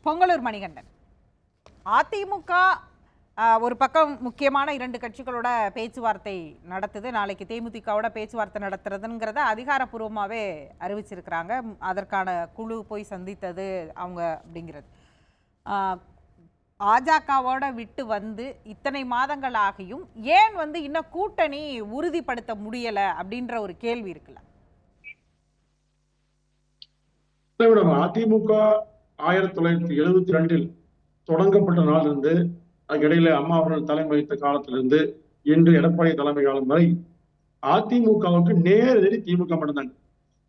பொங்கலூர் மணிகண்டன், அதிமுக ஒரு பக்கம் முக்கியமான 2 கட்சிகளோட பேச்சுவார்த்தை நடத்துது. நாளைக்கு தேமுதிகவோட பேச்சுவார்த்தை நடத்துறதுங்கிறத அதிகாரப்பூர்வமாகவே அறிவிச்சிருக்கிறாங்க. அதற்கான குழு போய் சந்தித்தது அவங்க அப்படிங்கிறது. பாஜகவோட விட்டு வந்து இத்தனை மாதங்கள் ஆகியும் ஏன் இன்னும் கூட்டணி உறுதிப்படுத்த முடியல அப்படின்ற ஒரு கேள்வி இருக்குல்ல. அதிமுக 1972 தொடங்கப்பட்ட நாளிலிருந்து அதுக்கிடையில அம்மா அவர்கள் தலைமை வகித்த காலத்திலிருந்து இன்று எடப்பாடி தலைமை காலம் வரை அதிமுகவுக்கு நேரடி திமுக மட்டும்தாங்க.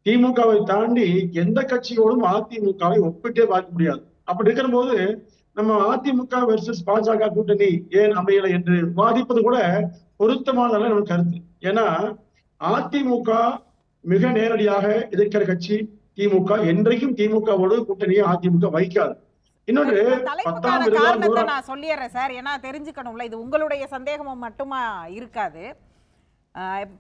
திமுகவை தாண்டி எந்த கட்சியோடும் அதிமுகவை ஒப்பிட்டே பார்க்க முடியாது. அப்படி இருக்கிற போது நம்ம அதிமுக வெர்சஸ் பாஜக கூட்டணி ஏன் அமையலை என்று வாதிப்பது கூட பொருத்தமானதல்ல நம்ம கருத்து. ஏன்னா அதிமுக மிக நேரடியாக எதிர்க்கிற கட்சி திமுக. என்றைக்கும் திமுகவோடு கூட்டணியை அதிமுக வைக்காது. இன்னொன்று காரணத்தை நான் சொல்லிடுறேன் சார், ஏன்னா தெரிஞ்சுக்கணும்ல, இது உங்களுடைய சந்தேகமும் மட்டுமா இருக்காது.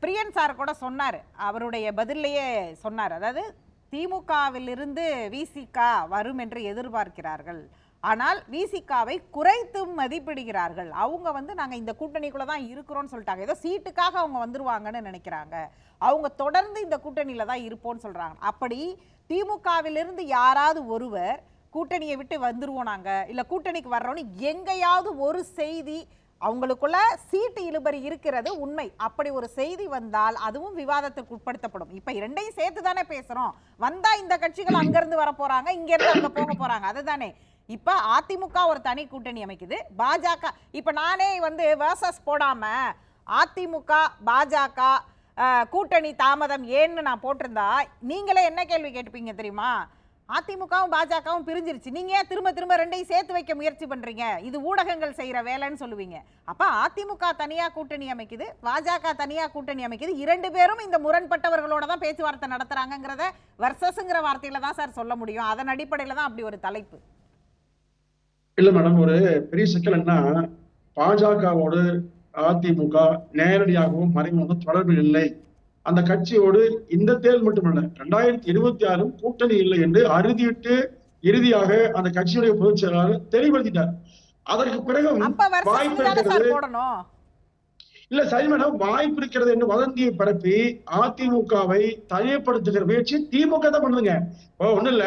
பிரியன் சார் கூட சொன்னார், அவருடைய பதிலையே சொன்னார். அதாவது திமுகவிலிருந்து விசிக வரும் என்று எதிர்பார்க்கிறார்கள், ஆனால் விசிகாவை குறைத்து மதிப்பிடுகிறார்கள். அவங்க நாங்கள் இந்த கூட்டணிக்குள்ள தான் இருக்கிறோம்னு சொல்லிட்டாங்க. ஏதோ சீட்டுக்காக அவங்க வந்துருவாங்கன்னு நினைக்கிறாங்க. அவங்க தொடர்ந்து இந்த கூட்டணியில தான் இருப்போம்னு சொல்றாங்க. அப்படி திமுகவிலிருந்து யாராவது ஒருவர் கூட்டணியை விட்டு வந்துருவோம் நாங்க, இல்ல கூட்டணிக்கு வர்றோம்னு எங்கேயாவது ஒரு செய்தி, அவங்களுக்குள்ள சீட்டு இழுபறி இருக்கிறது உண்மை, அப்படி ஒரு செய்தி வந்தால் அதுவும் விவாதத்துக்கு உட்படுத்தப்படும். இப்ப 2ஐயும் சேர்த்து தானே பேசுறோம். வந்தா இந்த கட்சிகள் அங்கிருந்து வர போறாங்க, இங்க இருந்து அங்க போக போறாங்க, அதுதானே. இப்ப அதிமுக ஒரு தனி கூட்டணி அமைக்குது, பாஜக இப்ப நானே வேர்சஸ் போடாம அதிமுக பாஜக கூட்டணி தாமதம் ஏன்னு நான் போட்டிருந்தா நீங்களே என்ன கேள்வி கேட்டுப்பீங்க தெரியுமா? அதிமுகவும் பாஜகவும் பிரிஞ்சிருச்சு, நீங்க ஏன் திரும்ப திரும்ப 2ஐயும் சேர்த்து வைக்க முயற்சி பண்றீங்க, இது ஊடகங்கள் செய்யற வேலைன்னு சொல்லுவீங்க. அப்ப அதிமுக தனியா கூட்டணி அமைக்குது, பாஜக தனியா கூட்டணி அமைக்குது, 2 பேரும் இந்த முரண்பட்டவர்களோட தான் பேச்சுவார்த்தை நடத்துறாங்கிறத வர்சஸ்ங்கிற வார்த்தையில தான் சார் சொல்ல முடியும். அதன் அடிப்படையில தான் அப்படி ஒரு தலைப்பு. இல்ல மேடம், ஒரு பெரிய சிக்கல் என்ன, பாஜகவோடு அதிமுக நேரடியாகவும் மறைமுகமும் தொடர்பில் இல்லை. அந்த கட்சியோடு இந்த தேர்தல் மட்டுமல்ல 2026 கூட்டணி இல்லை என்று அறுதிவிட்டு இறுதியாக அந்த கட்சியுடைய பொதுச் செயலாளர் தெளிவுபடுத்திட்டார். அதற்கு பிறகு வாய்ப்பு இருக்கிறது இல்ல சரி மேடம், வாய்ப்பு இருக்கிறது என்று வதந்தியை பரப்பி அதிமுகவை தனிமைப்படுத்துகிற முயற்சி திமுக தான் பண்ணுதுங்க. ஒண்ணு இல்ல,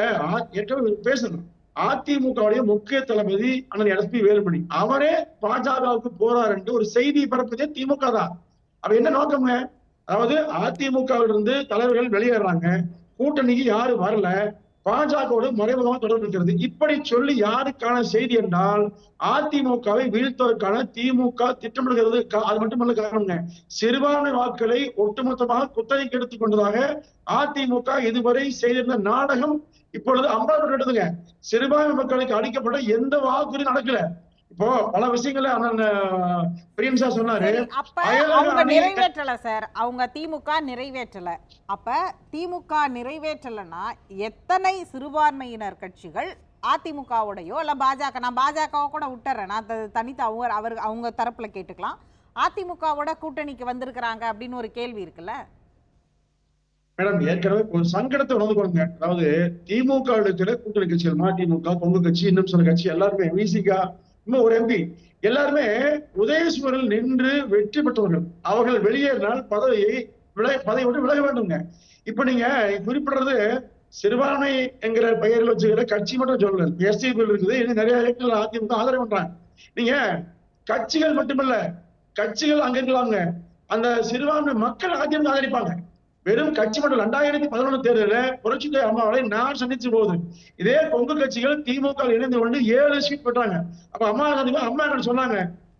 ஏற்கனவே பேசணும், அதிமுகவுடைய முக்கிய தளபதி அண்ணன் எஸ்பி வேலுமணி அவரே பாஜகவுக்கு போறார் என்று ஒரு செய்தி பரப்புதே திமுக தான். அப்ப என்ன நோக்கம்ங்க? அதாவது அதிமுகவிலிருந்து தலைவர்கள் வெளியேறாங்க, கூட்டணிக்கு யாரும் வரல, பாஜகவோடு மறைமுகமாக தொடர்பு இருக்கிறது. இப்படி சொல்லி யாருக்கான செய்தி என்றால் அதிமுகவை வீழ்த்துவதற்கான திமுக திட்டமிடுகிறது. அது மட்டுமல்ல காரணங்க, சிறுபான்மை வாக்களை ஒட்டுமொத்தமாக குத்தகைக்கு எடுத்துக் கொண்டதாக அதிமுக இதுவரை செய்திருந்த நாடகம் இப்பொழுது அம்பலப்பட்டுங்க. சிறுபான்மை மக்களுக்கு அளிக்கப்பட்ட எந்த வாக்குறுதியும் நடக்கல. இப்போ பல விஷயங்களை பிரியன் சார் சொன்னாரு, அவங்க நிறைவேற்றல சார், அவங்க திமுக நிறைவேற்றல. அப்ப திமுக நிறைவேற்றலன்னா எத்தனை சிறுபான்மையினர் கட்சிகள் அதிமுகவோடையோ இல்ல பாஜக, நான் பாஜகவை கூட விட்டுறேன், நான் தனித்து அவங்க தரப்புல கேட்டுக்கலாம், அதிமுகவோட கூட்டணிக்கு வந்திருக்கிறாங்க அப்படின்னு ஒரு கேள்வி இருக்குல்ல மேடம். ஏற்கனவே ஒரு சங்கடத்தை உணர்ந்து கொள்ளுங்க. அதாவது திமுக இருக்கிற கூட்டணி கட்சிகள் மதிமுக, கொங்கு கட்சி, இன்னும் சில கட்சி எல்லாருமே, விசிகா, இன்னும் ஒரு எம்பி, எல்லாருமே உதயசூரில் நின்று வெற்றி பெற்றவர்கள். அவர்கள் வெளியேறினால் பதவியை விட்டு விலக வேண்டுங்க. இப்ப நீங்க குறிப்பிடுறது சிறுபான்மை என்கிற பெயரில் வச்சுக்கிற கட்சி மட்டும் சொல்லல, எஸ்டிபி இருக்குது, இன்னும் நிறைய இடத்துல அதிமுக ஆதரவு பண்றாங்க. நீங்க கட்சிகள் மட்டுமல்ல, கட்சிகள் அங்க இருக்கலாங்க, அந்த சிறுபான்மை மக்கள் அதிமுக ஆதரிப்பாங்க. வெறும் கட்சி மட்டும் 2011 தேர்தலில் புரட்சித் அம்மாவை நான் சந்திச்சு போகுது. இதே கொங்கு கட்சிகள் திமுக இணைந்து கொண்டு 7 சீட் பெற்றாங்க. அப்ப அம்மா சொன்னாங்க,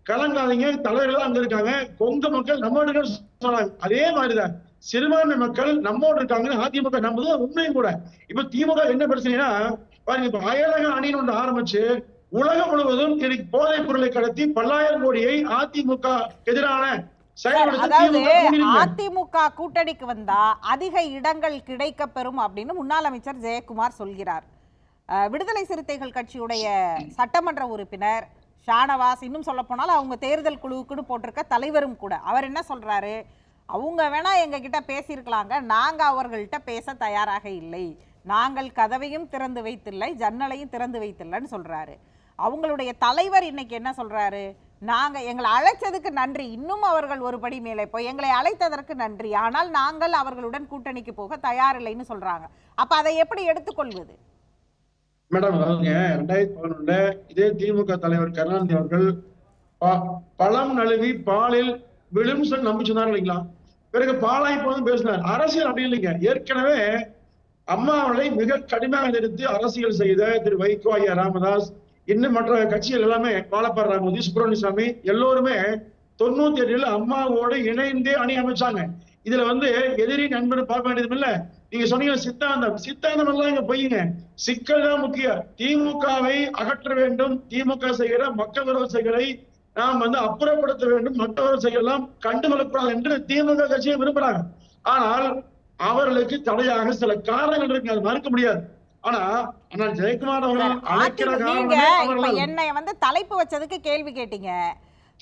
கலங்காதீங்க, தலைவர்கள் அங்க இருக்காங்க, கொங்கு மக்கள் நம்மோடு சொன்னாங்க. அதே மாதிரிதான் சிறுபான்மை மக்கள் நம்மோடு இருக்காங்கன்னு அதிமுக நம்புது, உண்மையும் கூட. இப்ப திமுக என்ன பிரச்சனைனா பாருங்க, இப்ப அயலக அணின்னு ஒன்று ஆரம்பிச்சு உலகம் முழுவதும் இன்னைக்கு போதைப் பொருளை கடத்தி பல்லாயிரம் கோடியை அதிமுக எதிரான அதாவது அதிமுக கூட்டணிக்கு வந்தா அதிக இடங்கள் கிடைக்க பெறும் அப்படின்னு முன்னாள் அமைச்சர் ஜெயக்குமார் சொல்கிறார். விடுதலை சிறுத்தைகள் கட்சியுடைய சட்டமன்ற உறுப்பினர் ஷானவாஸ், இன்னும் சொல்ல போனால் அவங்க தேர்தல் குழுவுக்குன்னு போட்டிருக்க தலைவரும் கூட, அவர் என்ன சொல்றாரு, அவங்க வேணா எங்க கிட்ட பேசியிருக்கலாங்க, நாங்க அவர்கள்ட்ட பேச தயாராக இல்லை, நாங்கள் கதவையும் திறந்து வைத்தில்லை, ஜன்னலையும் திறந்து வைத்தில்லைன்னு சொல்றாரு. அவங்களுடைய தலைவர் இன்னைக்கு என்ன சொல்றாரு? நாங்க எங்களை அழைச்சதுக்கு நன்றி, இன்னும் அவர்கள் ஒரு படி மேலே போய் எங்களை அழைத்ததற்கு நன்றி, ஆனால் நாங்கள் அவர்களுடன் கூட்டணிக்கு போக தயாரில்லைன்னு சொல்றாங்க. அப்ப அதை எப்படி எடுத்துக்கொள்வது? மேடம் அதாவதுங்க 2011 இதே திமுக தலைவர் கருணாநிதி அவர்கள் பழம் நழுவி பாலில் விழும் சொல்லி நம்பி சொன்னார் இல்லைங்களா? பிறகு பாலாய் போதும் பேசினார். அரசியல் அப்படி இல்லைங்க. ஏற்கனவே அம்மா அவர்களை மிக கடுமையாக எதிர்த்து அரசியல் செய்த திரு வைகோ, ஐயா ராமதாஸ், இன்னும் மற்ற கட்சிகள் எல்லாமே, வாழப்பார் ராமோதி, சுப்பிரமணியசாமி எல்லோருமே 98 அம்மாவோடு இணைந்தே அணி அமைச்சாங்க. இதுல எதிரி நண்பன் பார்க்க வேண்டியது இல்ல. நீங்க சொன்னீங்க சித்தாந்தம் எல்லாம் இங்க பொய்யுங்க. சிக்கல் தான் முக்கியம். திமுகவை அகற்ற வேண்டும், திமுக செய்கிற மக்கள் விரோத செயல்களை நாம் அப்புறப்படுத்த வேண்டும், மற்றவர்கள் செய்யலாம் கண்டுகொள்ளக்கூடாது என்று திமுக கட்சியை விரும்புறாங்க. ஆனால் அவர்களுக்கு தடையாக சில காரணங்கள் இருக்கு, அது மறுக்க முடியாது. ஆனா ஜெயக்குமார் அவர்கள் அழைக்கிற காரணம், என்னை தலைப்பு வச்சதுக்கு கேள்வி கேட்டீங்க.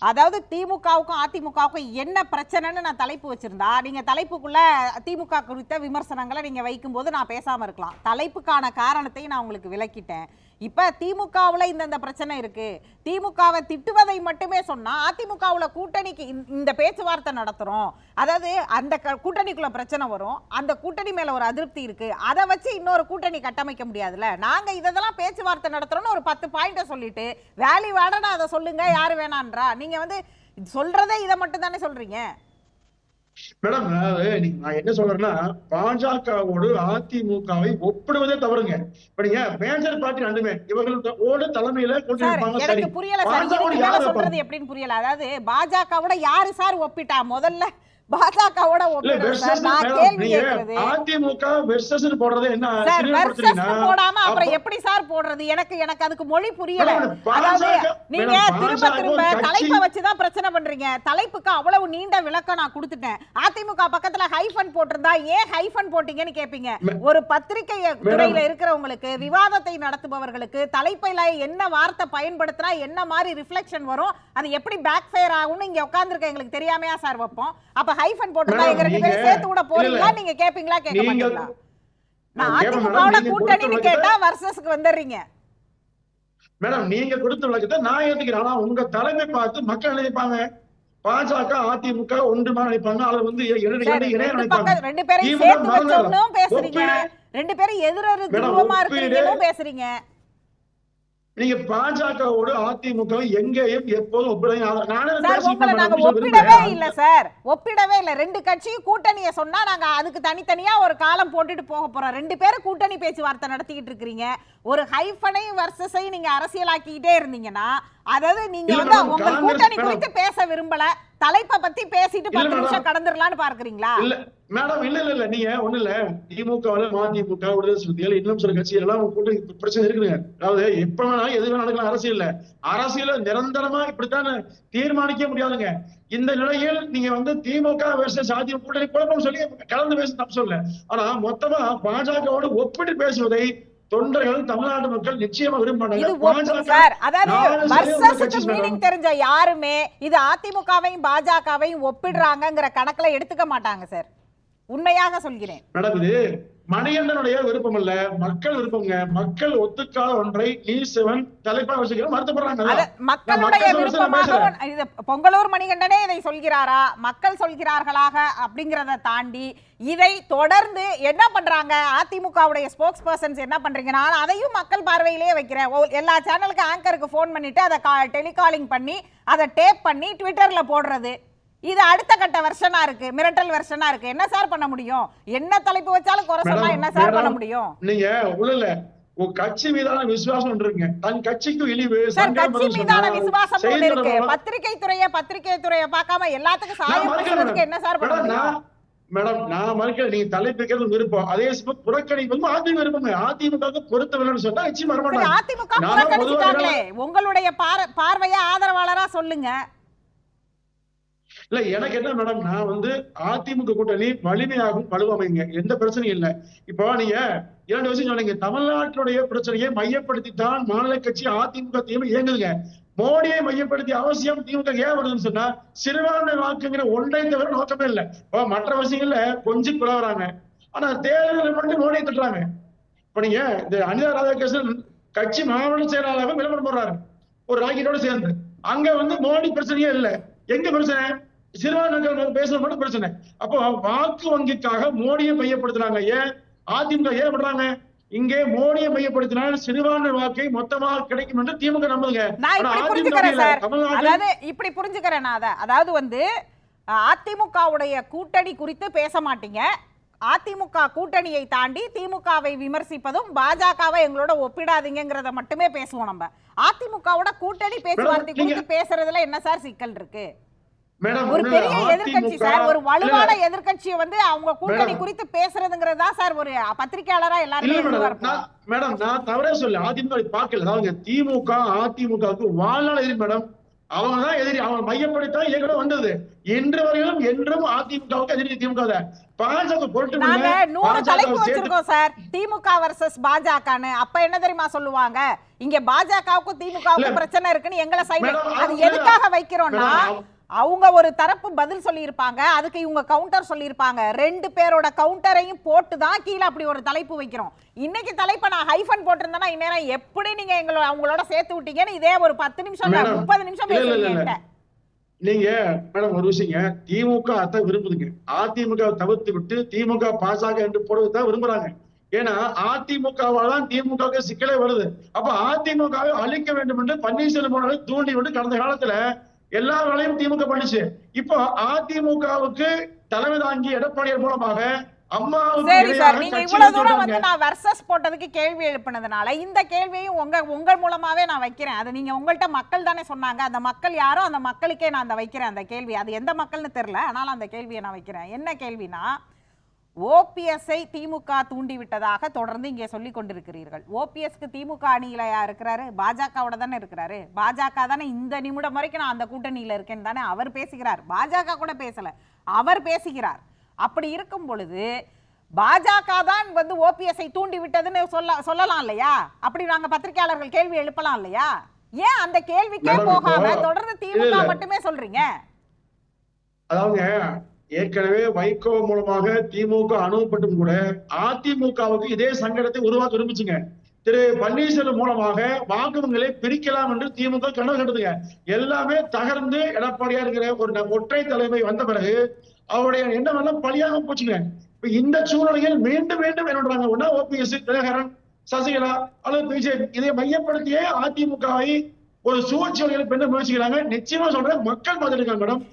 அதாவது திமுகவுக்கும் அதிமுகவுக்கும் என்ன பிரச்சனைன்னு நான் தலைப்பு வச்சிருந்தா, நீங்க தலைப்புக்குள்ள திமுக குறித்த விமர்சனங்களை நீங்க வைக்கும்போது நான் பேசாம இருக்கலாம். தலைப்புக்கான காரணத்தையும் நான் உங்களுக்கு விளக்கிட்டேன். இப்ப திமுகவுல இந்த பிரச்சனை இருக்கு, திமுகவை திட்டுவதை மட்டுமே சொன்னா அதிமுகவுல கூட்டணிக்கு இந்த பேச்சுவார்த்தை நடத்துறோம், அதாவது அந்த கூட்டணிக்குள்ள பிரச்சனை வரும், அந்த கூட்டணி மேல ஒரு அதிருப்தி இருக்கு, அதை வச்சு இன்னொரு கூட்டணி கட்டமைக்க முடியாதுல்ல. நாங்க இதெல்லாம் பேச்சுவார்த்தை நடத்துறோம்னு ஒரு 10 பாயிண்ட சொல்லிட்டு வேலி வேடனா அதை சொல்லுங்க, யாரு வேணான்றா? நீங்க சொல்றதே இதை மட்டும் தானே சொல்றீங்க மேடம். நான் என்ன சொல்றேன்னா, பாஜகவோடு அதிமுகவை ஒப்பிடுவதே தவறுங்க. இப்ப நீங்க மேஜர் பார்ட்டி ரெண்டுமே இவர்களோட தலைமையில எனக்கு புரியல சார், சொல்றது எப்படின்னு புரியல. அதாவது பாஜகவோட யாரு சார் ஒப்பிட்டா? முதல்ல பாஜகவோட போடாம அப்புறம் எப்படி சார் போடுறது? எனக்கு அதுக்கு மொழி புரியல. அதாவது நீங்க திரும்ப திரும்ப தலைப்பை வச்சுதான் பிரச்சனை பண்றீங்க. தலைப்புக்கு அவ்வளவு நீண்ட விளக்கம் நான் கொடுத்துட்டேன். அதிமுக பக்கத்துல ஹைஃபன் போட்டிருந்தா ஏன் ஹைஃபன் போட்டீங்கன்னு கேப்பீங்க. ஒரு பத்திரிகை துறையில இருக்கிறவங்களுக்கு, விவாதத்தை நடத்துபவர்களுக்கு தலைப்பையில என்ன வார்த்தை பயன்படுத்தினா என்ன மாதிரி ரிஃப்ளெக்ஷன் வரும், அது எப்படி பேக் ஃபயர் ஆகும்னு இங்க உட்கார்ந்துருக்க எங்களுக்கு தெரியாமையா சார் வைப்போம்? அப்ப ஹைஃபன் போட்டுட்டா எங்க ரெண்டு பேரும் சேர்த்து கூட போறீங்களா? நீங்க கேப்பீங்களா கேட்க மாட்டீங்களா? நான் அதிமுகவோட கூட்டணின்னு கேட்டா வர்சஸ்க்கு வந்துடுறீங்க. மேடம் நீங்க கொடுத்த விளக்கத்தை நான் ஏத்துக்கிறேன். ஆனா உங்க தலைமை பார்த்து மக்கள் நினைப்பாங்க பாஜக அதிமுக ஒன்றுமா நினைப்பாங்க. அது ரெண்டு பேரும் சேர்த்து வச்சோம்னும் பேசுறீங்க, ரெண்டு பேரும் எதிரெதிர் துருவமா இருக்கீங்கன்னு பேசுறீங்க. நீங்க பாஜகவோடு அதிமுக எங்கேயும் எப்போதும் ஒப்பிடவே இல்ல சார், ஒப்பிடவே இல்ல. ரெண்டு கட்சியும் கூட்டணியை சொன்னா நாங்க அதுக்கு தனித்தனியா ஒரு காலம் போட்டுட்டு போக போறோம். ரெண்டு பேரும் கூட்டணி பேச்சுவார்த்தை நடத்திக்கிட்டு இருக்கீங்க. ஒரு ஹைஃபனை வர்சஸை நீங்க அரசியலாக்கிட்டே இருந்தீங்கன்னா, அதாவது நீங்க உங்க கூட்டணி குறித்து பேச விரும்பல, தலைப்பை பத்தி பேசிட்டு 10 நிமிஷம் கடந்துடலாம்னு பார்க்கறீங்களா? இல்ல மேடம், இல்ல நீங்க ஒண்ணு இல்ல. திமுக மதிமுக விடுதலை சிறுத்தைகள் இன்னும் சில கட்சிகள் எல்லாம் கூட்டணி பிரச்சனை இருக்குங்க. அதாவது எப்ப வேணாலும் எது வேணாலும் நடக்கலாம். அரசியல நிரந்தரமா இப்படித்தான் தீர்மானிக்க முடியாதுங்க. இந்த நிலையில் நீங்க திமுக வெர்சஸ் அதிமுக கூட்டணி குழப்பம் சொல்லி கலந்து பேச தப்பு சொல்ல. ஆனா மொத்தமா பாஜகவோடு ஒப்பிட்டு பேசுவதை தொண்டர்கள், தமிழ்நாட்டு மக்கள் நிச்சயமா தெரிஞ்ச யாருமே இது அதிமுகவையும் பாஜகவையும் ஒப்பிடுறாங்கிற கணக்குல எடுத்துக்க மாட்டாங்க சார். உண்மையாக சொல்கிறேன் மேடம். இது மணிகண்டனுடைய விருப்பம் இல்ல, மக்கள் விருப்பங்க. மக்கள் ஒத்துக்காத ஒன்றை நீசவன் தலைப்பாக வச்சுக்கிற மறுத்தப்படுறாங்க. மக்களுடைய விருப்பமாக பொங்கலூர் மணிகண்டனே இதை சொல்கிறாரா, மக்கள் சொல்கிறார்களாக அப்படிங்கறத தாண்டி இதை தொடர்ந்து என்ன பண்றாங்க அதிமுகவுடைய ஸ்போக்ஸ் பர்சன்ஸ் என்ன பண்றீங்கன்னா, அதையும் மக்கள் பார்வையிலேயே வைக்கிறேன். எல்லா சேனலுக்கு ஆங்கருக்கு போன் பண்ணிட்டு அதை டெலிகாலிங் பண்ணி அதை டேப் பண்ணி ட்விட்டர்ல போடுறது, இது அடுத்த கட்ட வெர்ஷனா இருக்கு, மிரட்டல் வெர்ஷனா இருக்கு. என்ன சார் பண்ண முடியும்? என்ன தலைப்பு வச்சாலும் குறை சொன்னா என்ன சார் பண்ண முடியும்? நீங்க உள்ள கட்சி மீதான விசுவாசம் இருக்குங்க. தன் கட்சிக்கு இழிவு கட்சி மீதான விசுவாசம் இருக்கு. பத்திரிகை துறையை பார்க்காம எல்லாத்துக்கும் சாயம் பூசுறதுக்கு என்ன சார் பண்ண முடியும்? மேடம் நான் மறுக்க, நீங்க தலைப்பிக்கிறது விருப்பம், அதே புறக்கணிப்பு அதிமுக விருப்பம். அதிமுக பொறுத்தவரைன்னு சொன்னா நிச்சயம் வரமாட்டாங்க. அதிமுக புறக்கணிச்சிட்டாங்களே, உங்களுடைய பார்வையை ஆதரவாளரா சொல்லுங்க. இல்ல எனக்கு என்ன மேடம், நான் அதிமுக கூட்டணி வலிமையாகும் வலுவமைங்க, எந்த பிரச்சனையும் இல்லை. இப்போ நீங்க 2 விஷயம் சொன்னீங்க. தமிழ்நாட்டுடைய பிரச்சனையை மையப்படுத்தித்தான் மாநில கட்சி அதிமுக திமுக இயங்குதுங்க. மோடியை மையப்படுத்தி அவசியம் திமுக ஏன் வருதுன்னு சொன்னா, சிறுபான்மை வாக்குங்கிற ஒன்றை தவிர நோக்கமே இல்லை. மற்ற விஷயங்கள்ல கொஞ்சம் குழவறாங்க, ஆனா தேர்தலில் மட்டும் மோடியை திட்டுறாங்க. இப்ப நீங்க இந்த அனிதா ராதாகிருஷ்ணன் கட்சி மாவட்ட செயலாளராக விளம்பரம் போடுறாரு ஒரு ராக்கெட்டோட சேர்ந்து. அங்க மோடி பிரச்சனையே இல்ல. எங்க பிரச்சனை? சிறுபான்மையினர் பேசுறது மட்டும் பிரச்சனை. அப்போ வாக்கு வங்கிக்காக மோடியை மையப்படுத்துறாங்க. ஏன் அதிமுக ஏன் பண்றாங்க? இங்கே மோடியை மையப்படுத்தினால் சிறுபான்மை வாக்கை மொத்தமாக கிடைக்கும் என்று திமுக நம்புதுங்க. நான் இப்படி புரிஞ்சுக்கிறேன் சார். அதாவது இப்படி புரிஞ்சுக்கிறேன் நான் அதை. அதாவது அதிமுகவுடைய கூட்டணி குறித்து பேச மாட்டீங்க. அதிமுக கூட்டணியை தாண்டி திமுகவை விமர்சிப்பதும் பாஜகவை எங்களோட ஒப்பிடாதீங்கிறத மட்டுமே பேசுவோம். நம்ம அதிமுகவோட கூட்டணி பேச்சுவார்த்தை குறித்து பேசுறதுல என்ன சார் சிக்கல் இருக்கு? ஒரு பெரிய எதிர்கட்சி சார், ஒரு வலுவான எதிர்கட்சியை அவங்க கூட்டணி குறித்து பேசுறதுங்கிறதா சார் ஒரு பத்திரிகையாளரா எல்லாரும். மேடம் நான் தவறே சொல்ல, அதிமுக பார்க்கல. அதாவது திமுக அதிமுகவுக்கு வாழ்நாள் எதிரி மேடம். அவங்கதான் எதிரி. அவங்க மையப்படுத்தான் ஏற்கனவே வந்தது. இன்று வரையிலும் என்றும் அதிமுகவுக்கு எதிரி திமுக. பாஜக பொருட்டு நாங்க 100 தலைப்பு வச்சிருக்கோம் சார், திமுக வர்சஸ் பாஜகன்னு. அப்ப என்ன தெரியுமா சொல்லுவாங்க? இங்க பாஜகவுக்கும் திமுகவுக்கும் பிரச்சனை இருக்குன்னு எங்களை சைடு. அது எதுக்காக வைக்கிறோம்னா, அவங்க ஒரு தரப்பு பதில் சொல்லி இருப்பாங்க, அதுக்கு இவங்க கவுண்டர் சொல்லி இருப்பாங்க. 2 பேரோட கவுண்டரையும் போட்டு தான் கீழே அப்படி ஒரு தலைப்பு வைக்கிறோம். இன்னைக்கு தலைப்பை நான் ஹைஃபன் போட்டிருந்தேன்னா இந்நேரம் எப்படி நீங்க அவங்களோட சேர்த்து விட்டீங்கன்னு இதே ஒரு 10 நிமிஷம் 30 நிமிஷம் பேசுவீங்க. நீங்க மேடம் ஒரு விஷயம், திமுக அதை விரும்புதுங்க. அதிமுக தவிர்த்து விட்டு திமுக பாஜக என்று போடுவதுதான் விரும்புறாங்க. ஏன்னா அதிமுகவால்தான் திமுக சிக்கலே வருது. அப்ப அதிமுகவை அழிக்க வேண்டும் என்று பன்னீர்செல்வம் தூண்டி விட்டு கடந்த காலத்துல எல்லா வேலையும் திமுக பண்ணிச்சு. இப்போ அதிமுகவுக்கு தலைமை தாங்கி எடப்பாடியார் மூலமாக சரி சார், நீங்க இவ்வளவு தூரம் நான் வர்சஸ் போட்டதுக்கு கேள்வி எழுப்பினதுனால இந்த கேள்வியும் உங்கள் மூலமாவே நான் வைக்கிறேன். அது நீங்க உங்கள்ட்ட மக்கள் தானே சொன்னாங்க, அந்த மக்கள் யாரோ அந்த மக்களுக்கே நான் வைக்கிறேன் அந்த கேள்வி. அது எந்த மக்கள்னு தெரியல, ஆனாலும் அந்த கேள்வியை நான் வைக்கிறேன். என்ன கேள்வினா, ஓபிஎஸ்ஐ திமுக தூண்டி விட்டதாக தொடர்ந்து இங்கே சொல்லி கொண்டிருக்கிறீர்கள். ஓபிஎஸ்க்கு திமுக அணியில இருக்கிறாரு, பாஜகவோட தானே இருக்கிறாரு. பாஜக தானே இந்த நிமிடம் வரைக்கும் நான் அந்த கூட்டணியில இருக்கேன்னு தானே அவர் பேசுகிறார். பாஜக கூட பேசல, அவர் பேசுகிறார். அப்படி இருக்கும் பொழுது பாஜக தான் ஓபிஎஸ்ஐ தூண்டி விட்டதுன்னு சொல்லலாம் இல்லையா? அப்படி நாங்க பத்திரிகையாளர்கள் கேள்வி எழுப்பலாம் இல்லையா? ஏன் அந்த கேள்விக்கே போகாம தொடர்ந்து திமுக மட்டுமே சொல்றீங்க? அதாவது ஏற்கனவே வைகோ மூலமாக திமுக அனுப்பப்பட்டும் கூட அதிமுகவுக்கு இதே சங்கடத்தை உருவாக்க விரும்பிச்சுங்க. திரு பன்னீர்செல்வம் மூலமாக வாக்குகளை பிரிக்கலாம் என்று திமுக கனவு கண்டுதுங்க. எல்லாமே தகர்ந்து எடப்பாடியா இருக்கிற ஒரு ஒற்றை தலைமை வந்த பிறகு அவருடைய எண்ணம் எல்லாம் பழியாக போச்சுங்க. இப்ப இந்த சூழ்நிலையில் மீண்டும் மீண்டும் என்ன பண்றாங்க? ஒன்னா ஓபிஎஸ், தினகரன், சசிகலா அல்லது பிஜேபி இதை மையப்படுத்தியே அதிமுகவை ஒரு சூழ்ச்சி வகையில் பெண்ண முயற்சிக்கிறாங்க. நிச்சயமா சொல்றேன், மக்கள் பார்த்துருக்காங்க மேடம்.